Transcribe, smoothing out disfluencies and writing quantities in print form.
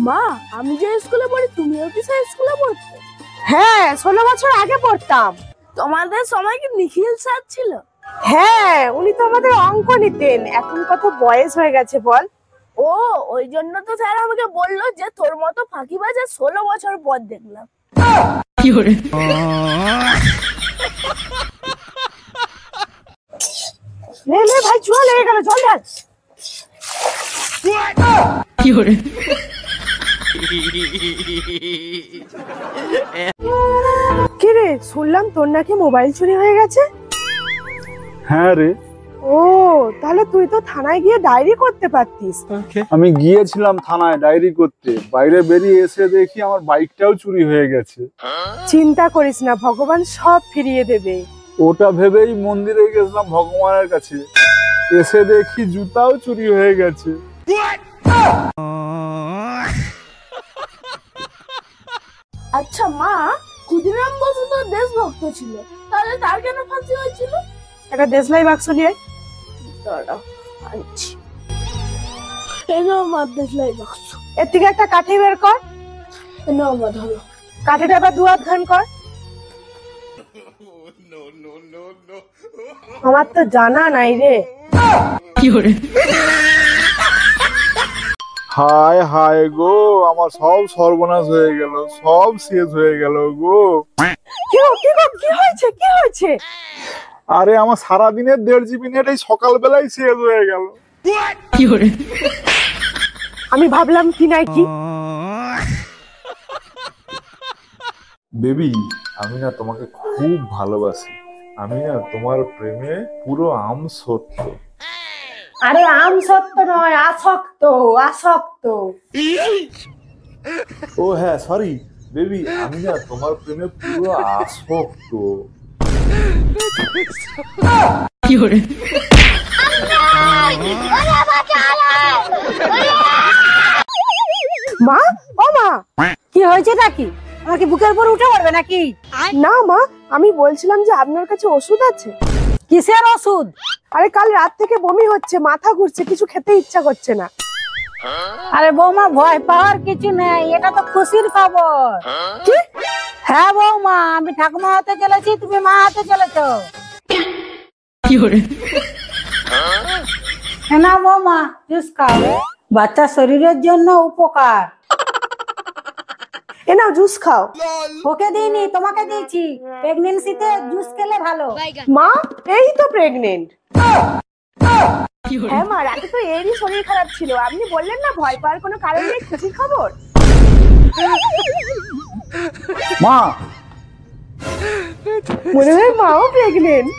মা, আমি যে স্কুলে পড়ি তুমিও কি সেই স্কুলে পড়তে? হ্যাঁ, 16 বছর আগে পড়তাম। তোমাদের সময় কি নিখিল স্যার ছিল? হ্যাঁ, উনি তো আমাদের অঙ্ক নিতেন। এখন কত বয়স হয়ে গেছে বল। ও, ওই জন্য তো স্যার আমাকে বললো যে তোর মতো ফাঁকিবাজে 16 বছর পর দেখলাম। লে লে ভাই, জল লেগে গেল, জল ঢাল। কি রে, শুনলাম তোর নাকি মোবাইল চুরি হয়ে গেছে? হ্যাঁ রে, ও, তাহলে তুই তো থানায় গিয়ে ডায়েরি করতে পারতিস। আমি গিয়েছিলাম থানায় ডায়েরি করতে, বাইরে বেরিয়ে এসে দেখি আমার বাইকটাও চুরি হয়ে গেছে। চিন্তা করিস না, ভগবান সব ফিরিয়ে দেবে। ওটা ভেবেই মন্দিরে গেছিলাম ভগবানের কাছে, এসে দেখি জুতাও চুরি হয়ে গেছে। আচ্ছা মা, ক্ষুদিরাম বসু তো দেশভক্ত ছিল, তাহলে তার কেন ফাঁসি হয়েছিল? একটা দেশলাই বাক্স নিয়ে দাঁড়াও, আনছি। এই নাও মা দেশলাই বাক্স। এর থেকে একটা কাঠি বের কর। এই নাও মা, ধরো। কাঠিটা এবার দু হাত ঘান কর। আমার তো জানা নাই রে। হায় হায় গো, আমার সব সর্বনাশ হয়ে গেল, সব শেষ হয়ে গেল গো। কি হয়েছে, কি হয়েছে? আরে আমার সারাদিনের 1.5 GB নেট এই সকালবেলায় শেষ হয়ে গেল। আমি ভাবলাম কি নাই কি। বেবি, আমি না তোমাকে খুব ভালোবাসি, আমি না তোমার প্রেমে পুরো সত্য। আরে আম সত্য নয়, আসক্ত, আসক্ত। ও হ্যাঁ, সরি বেবি, আমি না তোমার প্রেমে পুরো আসক্ত। মা, ও মা, কি হয়েছে নাকি? আমাকে বুকের উপর উঠে পড়বে নাকি? না মা, আমি বলছিলাম যে আপনার কাছে ওষুধ আছে। কিসের ওষুধ? আরে কাল রাত থেকে বমি হচ্ছে, মাথা ঘুরছে, কিছু খেতে ইচ্ছা করছে না। আরে বৌমা, ভয় পাওয়ার কিছু নেই, এটা তো খুশির খবর। কি? হ্যাঁ বৌমা, আমি ঠাকুমা হতে চলেছি, তুমি মা হতে চলেছো। না বৌমা, জুস খাও, বাচ্চার শরীরের জন্য উপকার। এ নাও জুস খাও। ওকে দিইনি, তোমাকে দিয়েছি। প্রেগন্যান্সিতে জুস খেলে ভালো। মা, এই তো প্রেগনেন্ট। হ্যাঁ মা, রাতে তো এরই শরীর খারাপ ছিল, আপনি বললেন না ভয় পাওয়ার কোনো কারণ নেই, খুশির খবর। মা, মনে হয় মাও প্রেগনেন্ট।